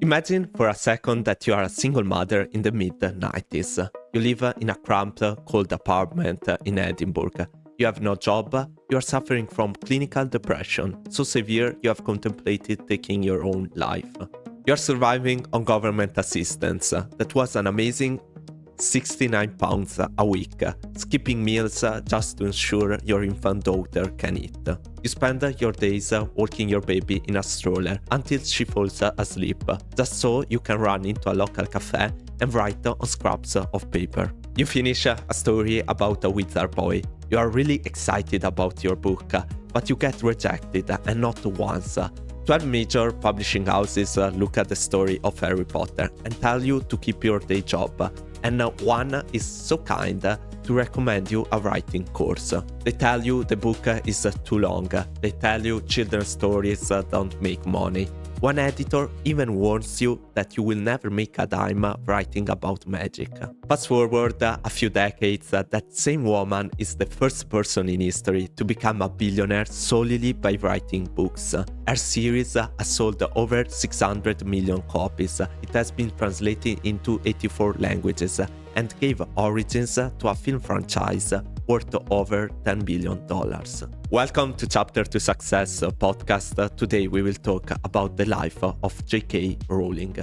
Imagine for a second that you are a single mother in the mid-90s. You live in a cramped, cold apartment in Edinburgh. You have no job, you are suffering from clinical depression, so severe you have contemplated taking your own life. You are surviving on government assistance. That was an amazing £69 a week, skipping meals just to ensure your infant daughter can eat. You spend your days walking your baby in a stroller until she falls asleep, just so you can run into a local cafe and write on scraps of paper. You finish a story about a wizard boy. You are really excited about your book, but you get rejected, and not once. 12 major publishing houses look at the story of Harry Potter and tell you to keep your day job. And one is so kind to recommend you a writing course. They tell you the book is too long. They tell you children's stories don't make money. One editor even warns you that you will never make a dime writing about magic. Fast forward a few decades, that same woman is the first person in history to become a billionaire solely by writing books. Her series has sold over 600 million copies. It has been translated into 84 languages and gave origins to a film franchise worth over $10 billion. Welcome to Chapter to Success podcast. Today we will talk about the life of J.K. Rowling.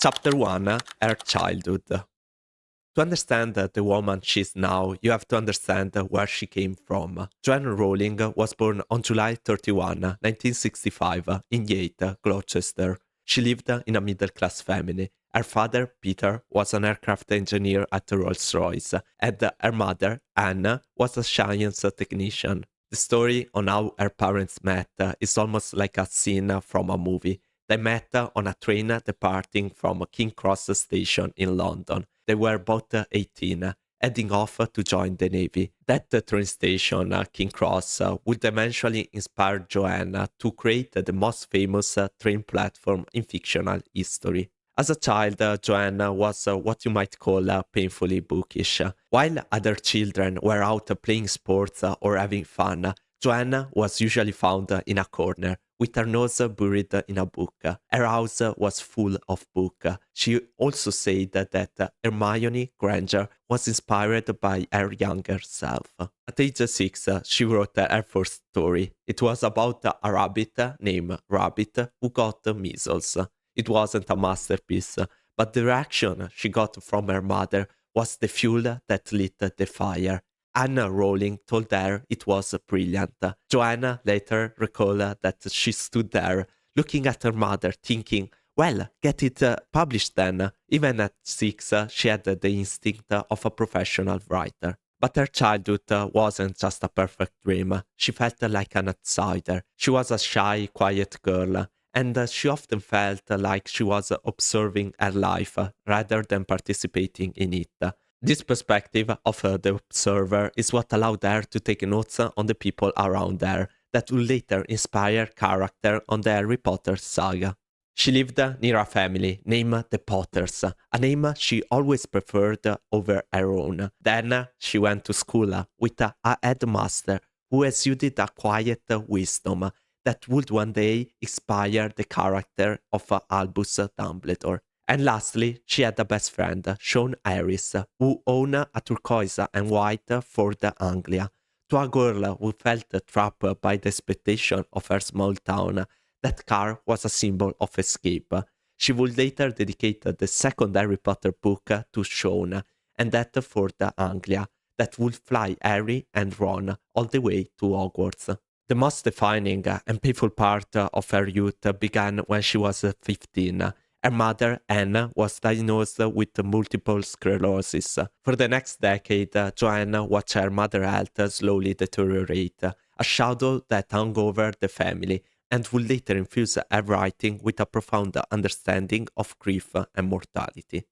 Chapter 1, her childhood. To understand the woman she is now, you have to understand where she came from. Joanne Rowling was born on July 31, 1965 in Yate, Gloucester. She lived in a middle-class family. Her father, Peter, was an aircraft engineer at Rolls-Royce, and her mother, Anne, was a science technician. The story on how her parents met is almost like a scene from a movie. They met on a train departing from King Cross station in London. They were both 18, heading off to join the Navy. That train station, King Cross, would eventually inspire Joanne to create the most famous train platform in fictional history. As a child, Joanne was what you might call painfully bookish. While other children were out playing sports or having fun, Joanne was usually found in a corner, with her nose buried in a book. Her house was full of books. She also said that Hermione Granger was inspired by her younger self. At age 6, she wrote her first story. It was about a rabbit named Rabbit who got measles. It wasn't a masterpiece, but the reaction she got from her mother was the fuel that lit the fire. Anna Rowling told her it was brilliant. Joanna later recalled that she stood there, looking at her mother, thinking, well, get it published then. Even at 6, she had the instinct of a professional writer. But her childhood wasn't just a perfect dream. She felt like an outsider. She was a shy, quiet girl, and she often felt like she was observing her life rather than participating in it. This perspective of the observer is what allowed her to take notes on the people around her that would later inspire character on the Harry Potter saga. She lived near a family named the Potters, a name she always preferred over her own. Then she went to school with a headmaster who exuded a quiet wisdom that would one day inspire the character of Albus Dumbledore. And lastly, she had a best friend, Sean Harris, who owned a turquoise and white Ford Anglia. To a girl who felt trapped by the expectation of her small town, that car was a symbol of escape. She would later dedicate the second Harry Potter book to Sean, and that Ford Anglia, that would fly Harry and Ron all the way to Hogwarts. The most defining and painful part of her youth began when she was 15. Her mother, Anne, was diagnosed with multiple sclerosis. For the next decade, Joanne watched her mother's health slowly deteriorate, a shadow that hung over the family and would later infuse her writing with a profound understanding of grief and mortality.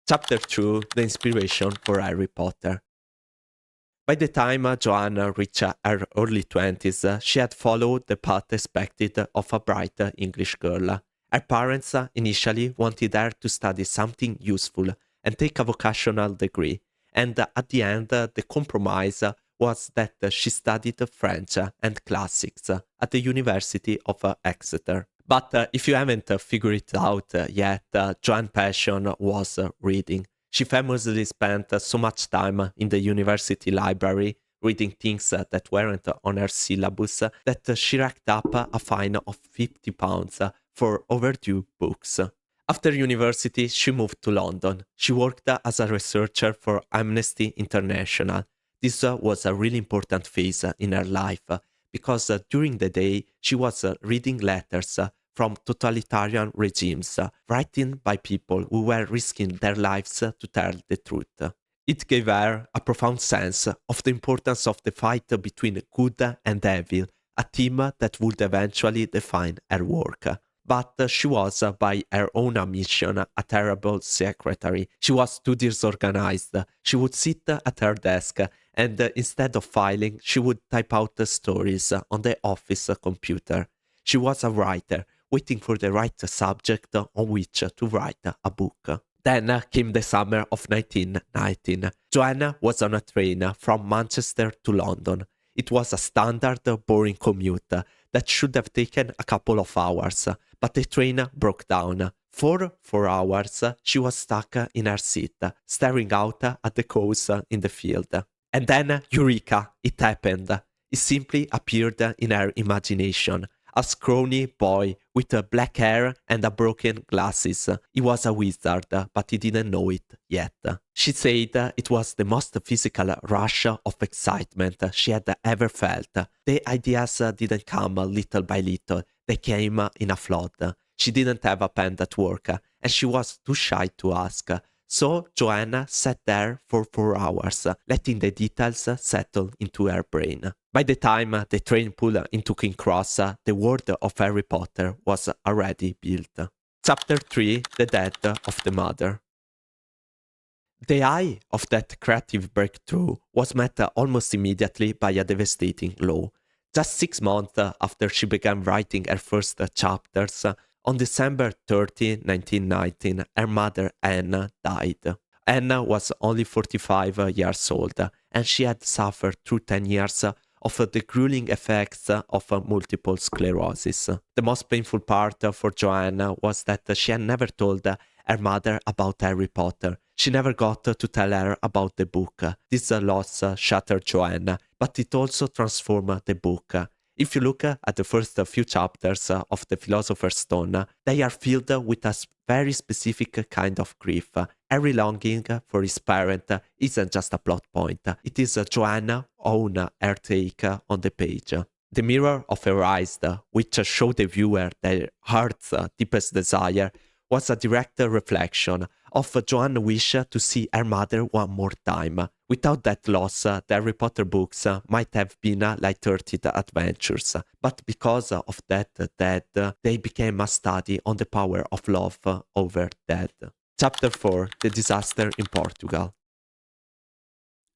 Chapter 2, The Inspiration for Harry Potter. By the time Joanne reached her early 20s, she had followed the path expected of a bright English girl. Her parents initially wanted her to study something useful and take a vocational degree, and at the end the compromise was that she studied French and classics at the University of Exeter. But if you haven't figured it out yet, Joanne's passion was reading. She famously spent so much time in the university library reading things that weren't on her syllabus that she racked up a fine of £50 for overdue books. After university, she moved to London. She worked as a researcher for Amnesty International. This was a really important phase in her life because during the day she was reading letters from totalitarian regimes, written by people who were risking their lives to tell the truth. It gave her a profound sense of the importance of the fight between good and evil, a theme that would eventually define her work. But she was, by her own admission, a terrible secretary. She was too disorganized. She would sit at her desk and instead of filing, she would type out the stories on the office computer. She was a writer, waiting for the right subject on which to write a book. Then came the summer of 1919. Joanne was on a train from Manchester to London. It was a standard, boring commute that should have taken a couple of hours, but the train broke down. For 4 hours, she was stuck in her seat, staring out at the cows in the field. And then, eureka, it happened. It simply appeared in her imagination. A scrawny boy with black hair and broken glasses. He was a wizard, but he didn't know it yet. She said it was the most physical rush of excitement she had ever felt. The ideas didn't come little by little, they came in a flood. She didn't have a pen at work, and she was too shy to ask. So Joanne sat there for 4 hours, letting the details settle into her brain. By the time the train pulled into King Cross, the world of Harry Potter was already built. Chapter 3: The Death of the Mother. The eye of that creative breakthrough was met almost immediately by a devastating blow. Just 6 months after she began writing her first chapters, on December 30, 1919, her mother Anne died. Anne was only 45 years old, and she had suffered through 10 years of the grueling effects of multiple sclerosis. The most painful part for Joanne was that she had never told her mother about Harry Potter. She never got to tell her about the book. This loss shattered Joanne, but it also transformed the book. If you look at the first few chapters of The Philosopher's Stone, they are filled with a very specific kind of grief. Every longing for his parent isn't just a plot point, it is Joanne's own her take on the page. The mirror of her eyes, which show the viewer their heart's deepest desire, was a direct reflection of Joanne's wish to see her mother one more time. Without that loss, the Harry Potter books might have been light-hearted adventures, but because of that death, they became a study on the power of love over death. Chapter 4: The Disaster in Portugal.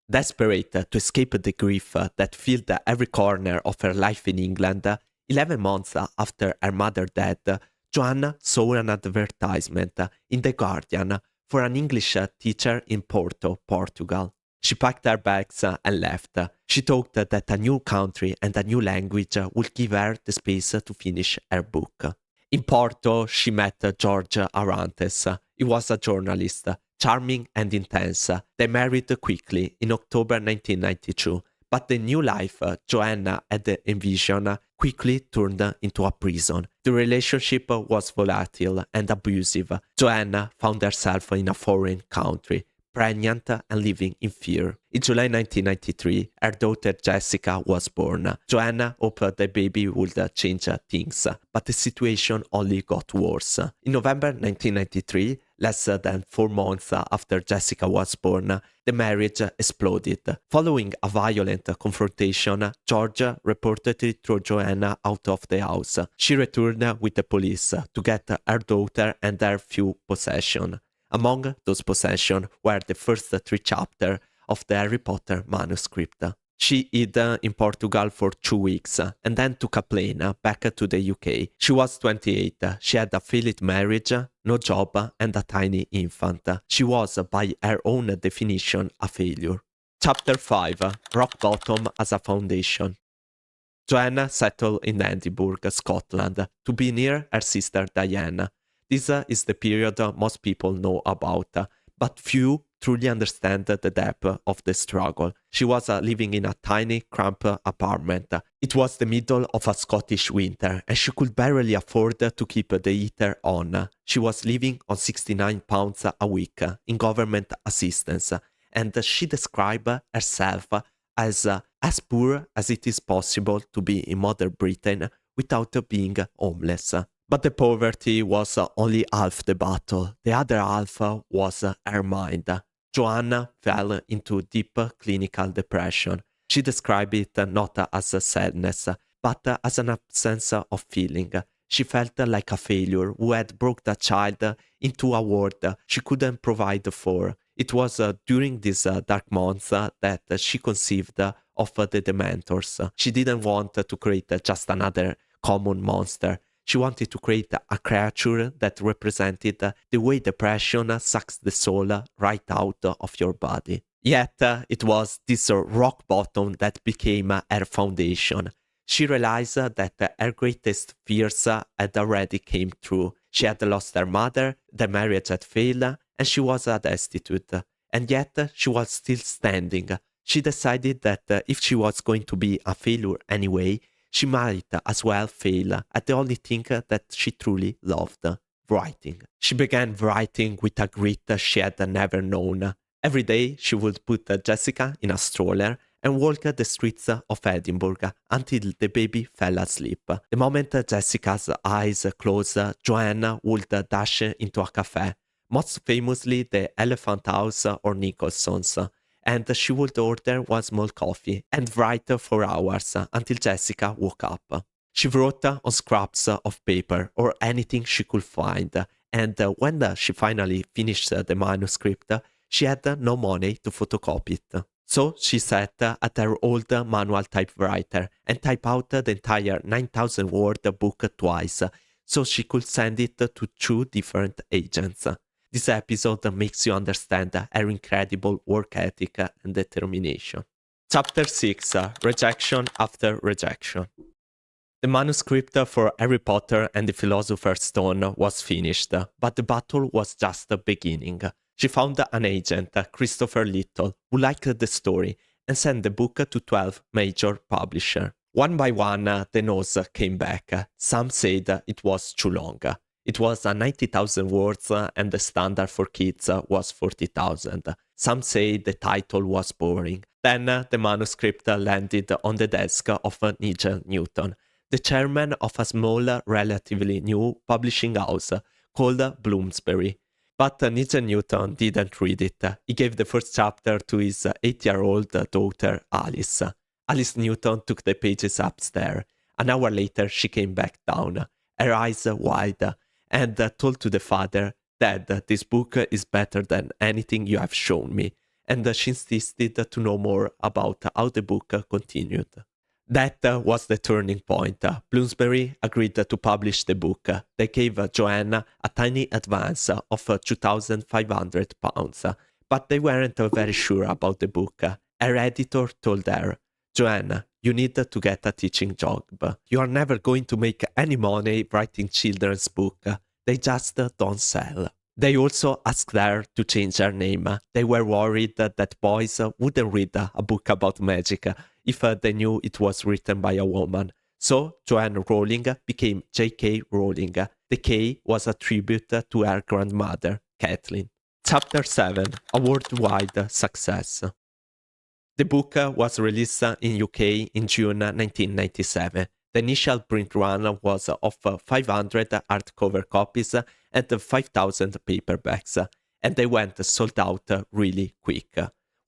Desperate to escape the grief that filled every corner of her life in England, 11 months after her mother's death, Joanne saw an advertisement in The Guardian for an English teacher in Porto, Portugal. She packed her bags and left. She thought that a new country and a new language would give her the space to finish her book. In Porto, she met George Arantes. He was a journalist, charming and intense. They married quickly in October 1992, but the new life Joanne had envisioned quickly turned into a prison. The relationship was volatile and abusive. Joanne found herself in a foreign country, pregnant and living in fear. In July 1993, her daughter Jessica was born. Joanne hoped the baby would change things, but the situation only got worse. In November 1993, less than 4 months after Jessica was born, the marriage exploded. Following a violent confrontation, George reportedly threw Joanne out of the house. She returned with the police to get her daughter and her few possessions. Among those possessions were the first 3 chapters of the Harry Potter manuscript. She hid in Portugal for 2 weeks and then took a plane back to the UK. She was 28. She had a failed marriage, no job, and a tiny infant. She was, by her own definition, a failure. Chapter 5: Rock Bottom as a Foundation. Joanne settled in Edinburgh, Scotland, to be near her sister Diana. This is the period most people know about, but few truly understand the depth of the struggle. She was living in a tiny, cramped apartment. It was the middle of a Scottish winter, and she could barely afford to keep the heater on. She was living on £69 a week in government assistance, and she described herself as poor as it is possible to be in modern Britain without being homeless. But the poverty was only half the battle. The other half was her mind. Joanne fell into deep clinical depression. She described it not as a sadness, but as an absence of feeling. She felt like a failure who had brought a child into a world she couldn't provide for. It was during these dark months that she conceived of the Dementors. She didn't want to create just another common monster. She wanted to create a creature that represented the way depression sucks the soul right out of your body. Yet, it was this rock bottom that became her foundation. She realized that her greatest fears had already came true. She had lost her mother, the marriage had failed, and she was destitute. And yet, she was still standing. She decided that if she was going to be a failure anyway, she might as well fail at the only thing that she truly loved, writing. She began writing with a grit she had never known. Every day she would put Jessica in a stroller and walk the streets of Edinburgh until the baby fell asleep. The moment Jessica's eyes closed, Joanne would dash into a cafe, most famously the Elephant House or Nicholson's, and she would order one small coffee and write for hours until Jessica woke up. She wrote on scraps of paper or anything she could find, and when she finally finished the manuscript, she had no money to photocopy it. So she sat at her old manual typewriter and typed out the entire 9,000-word book twice, so she could send it to 2 different agents. This episode makes you understand her incredible work ethic and determination. Chapter 6. Rejection after rejection. The manuscript for Harry Potter and the Philosopher's Stone was finished, but the battle was just beginning. She found an agent, Christopher Little, who liked the story and sent the book to 12 major publishers. One by one, the no's came back. Some said it was too long. It was 90,000 words and the standard for kids was 40,000. Some say the title was boring. Then the manuscript landed on the desk of Nigel Newton, the chairman of a small, relatively new publishing house called Bloomsbury. But Nigel Newton didn't read it. He gave the first chapter to his 8-year-old daughter Alice. Alice Newton took the pages upstairs. An hour later she came back down, her eyes wide, and told to the father, "Dad, this book is better than anything you have shown me." And she insisted to know more about how the book continued. That was the turning point. Bloomsbury agreed to publish the book. They gave Joanne a tiny advance of £2,500, but they weren't very sure about the book. Her editor told her, "Joanne, you need to get a teaching job. You are never going to make any money writing children's books. They just don't sell." They also asked her to change her name. They were worried that boys wouldn't read a book about magic if they knew it was written by a woman. So Joanne Rowling became J.K. Rowling. The K was a tribute to her grandmother, Kathleen. Chapter 7. A worldwide success. The book was released in UK in June 1997. The initial print run was of 500 hardcover copies and 5,000 paperbacks, and they went sold out really quick.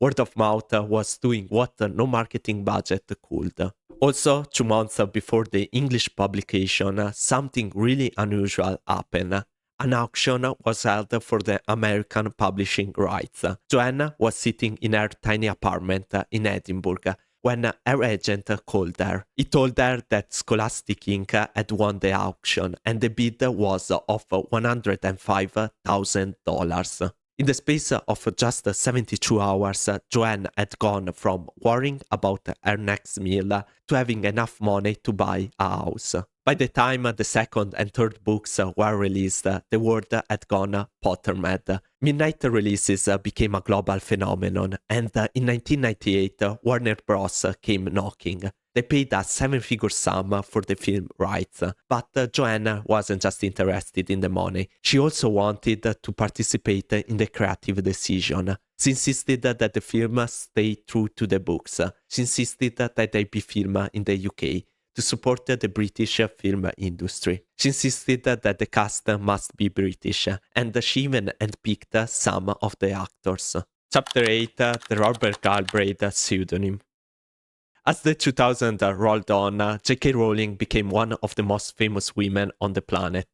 Word of mouth was doing what no marketing budget could. Also, 2 months before the English publication, something really unusual happened. An auction was held for the American publishing rights. Joanne was sitting in her tiny apartment in Edinburgh when her agent called her. He told her that Scholastic Inc. had won the auction and the bid was of $105,000. In the space of just 72 hours, Joanne had gone from worrying about her next meal to having enough money to buy a house. By the time the second and third books were released, the world had gone Pottermad. Midnight releases became a global phenomenon, and in 1998, Warner Bros. Came knocking. They paid a seven-figure sum for the film rights, but Joanne wasn't just interested in the money. She also wanted to participate in the creative decision. She insisted that the film stay true to the books. She insisted that they be filmed in the UK to support the British film industry. She insisted that the cast must be British, and she even handpicked some of the actors. Chapter 8, the Robert Galbraith pseudonym. As the 2000s rolled on, J.K. Rowling became one of the most famous women on the planet.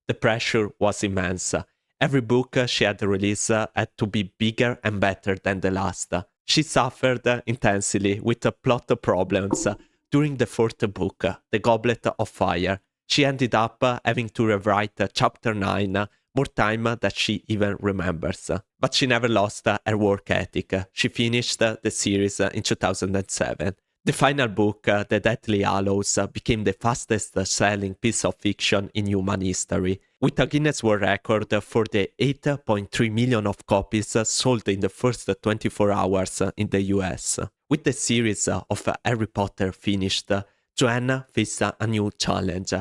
The pressure was immense. Every book she had released had to be bigger and better than the last. She suffered intensely with plot problems. During the fourth book, The Goblet of Fire, she ended up having to rewrite Chapter 9 more time than she even remembers. But she never lost her work ethic. She finished the series in 2007. The final book, The Deathly Hallows, became the fastest-selling piece of fiction in human history, with a Guinness World Record for the 8.3 million of copies sold in the first 24 hours in the US. With the series of Harry Potter finished, Joanne faced a new challenge.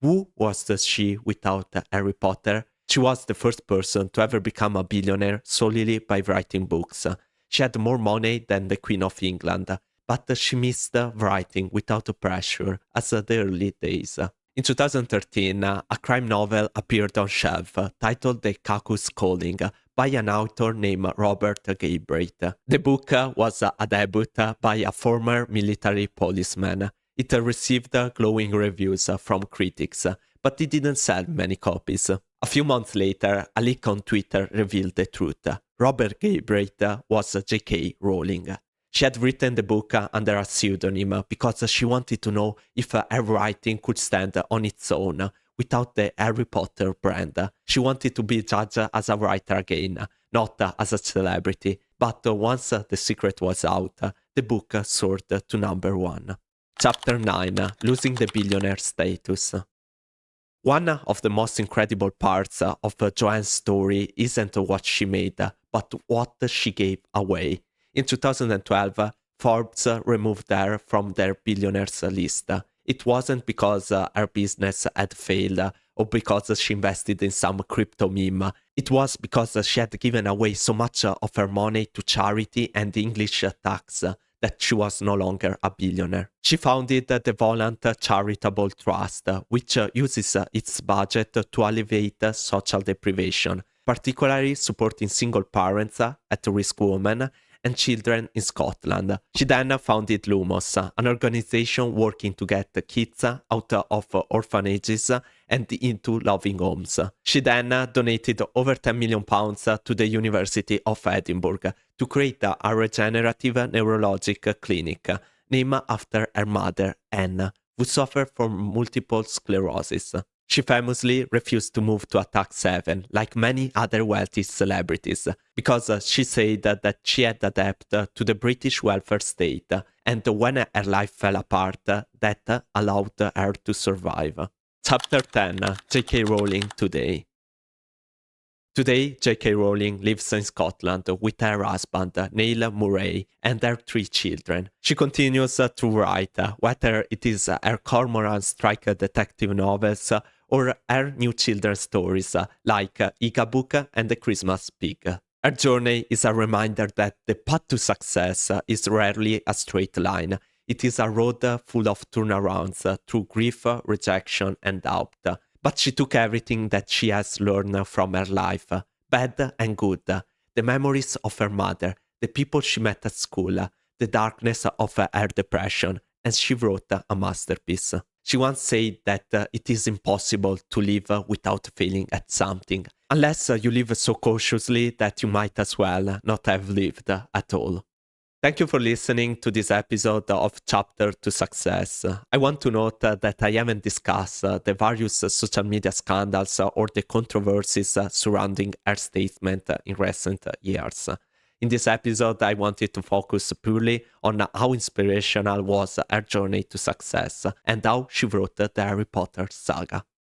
Who was she without Harry Potter? She was the first person to ever become a billionaire solely by writing books. She had more money than the Queen of England, but she missed writing without pressure as the early days. In 2013, a crime novel appeared on shelf titled The Cuckoo's Calling by an author named Robert Galbraith. The book was a debut by a former military policeman. It received glowing reviews from critics, but it didn't sell many copies. A few months later, a leak on Twitter revealed the truth. Robert Galbraith was J.K. Rowling. She had written the book under a pseudonym because she wanted to know if her writing could stand on its own without the Harry Potter brand. She wanted to be judged as a writer again, not as a celebrity. But once the secret was out, the book soared to number 1. Chapter 9, Losing the Billionaire Status. One of the most incredible parts of Joanne's story isn't what she made, but what she gave away. In 2012, Forbes removed her from their billionaires list. It wasn't because her business had failed or because she invested in some crypto meme. It was because she had given away so much of her money to charity and English tax that she was no longer a billionaire. She founded the Volant Charitable Trust, which uses its budget to alleviate social deprivation, particularly supporting single parents, at-risk women, and children in Scotland. She then founded Lumos, an organization working to get kids out of orphanages and into loving homes. She then donated over £10 million to the University of Edinburgh to create a regenerative neurologic clinic named after her mother, Anne, who suffered from multiple sclerosis. She famously refused to move to a tax haven like many other wealthy celebrities because she said that she had a debt to the British welfare state, and when her life fell apart, that allowed her to survive. Chapter 10, J.K. Rowling Today. Today, J.K. Rowling lives in Scotland with her husband, Neil Murray, and their 3 children. She continues to write, whether it is her Cormoran Strike detective novels or her new children's stories like Igabook and The Christmas Pig. Her journey is a reminder that the path to success is rarely a straight line. It is a road full of turnarounds through grief, rejection, and doubt. But she took everything that she has learned from her life, bad and good, the memories of her mother, the people she met at school, the darkness of her depression, and she wrote a masterpiece. She once said that it is impossible to live without failing at something, unless you live so cautiously that you might as well not have lived at all. Thank you for listening to this episode of Chapter to Success. I want to note that I haven't discussed the various social media scandals or the controversies surrounding her statement in recent years. In this episode, I wanted to focus purely on how inspirational was her journey to success and how she wrote the Harry Potter saga.